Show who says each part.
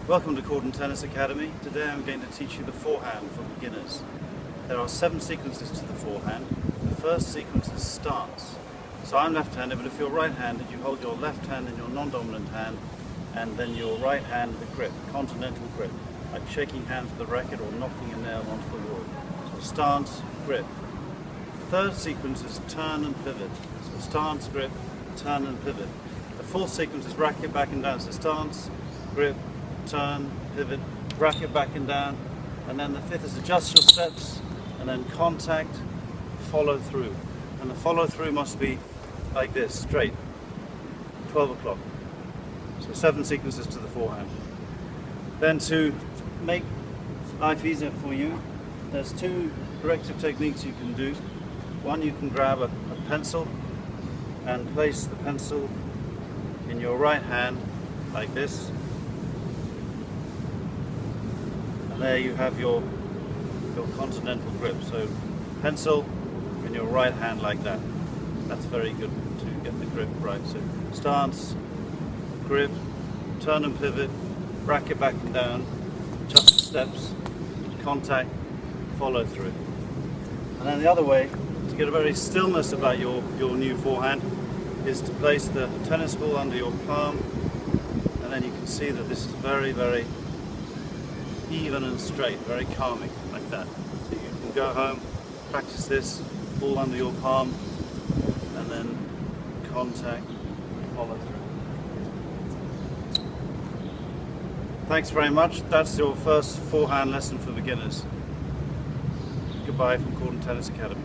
Speaker 1: Welcome to Corden Tennis Academy. Today I'm going to teach you the forehand for beginners. There are 7 sequences to the forehand. The first sequence is stance. So I'm left-handed, but if you're right-handed, you hold your left hand in your non-dominant hand and then your right hand the grip, continental grip, like shaking hands with a racket or knocking a nail onto the wood. So stance, grip. The third sequence is turn and pivot. So stance, grip, turn and pivot. The fourth sequence is racket back and down. So stance, grip, turn, pivot, racket back and down, and then the fifth is adjust your steps, and then contact, follow through. And the follow through must be like this, straight, 12 o'clock. So 7 sequences to the forehand. Then to make life easier for you, there's 2 corrective techniques you can do. One, you can grab a pencil and place the pencil in your right hand like this. And there you have your continental grip. So pencil in your right hand like that. That's very good to get the grip right. So stance, grip, turn and pivot, racket back and down, adjust the steps, contact, follow through. And then the other way to get a very stillness about your new forehand is to place the tennis ball under your palm, and then you can see that this is very, very even and straight, very calming, like that. So you can go home, practice this, ball under your palm, and then contact, follow through. Thanks very much. That's your first forehand lesson for beginners. Goodbye from Corden Tennis Academy.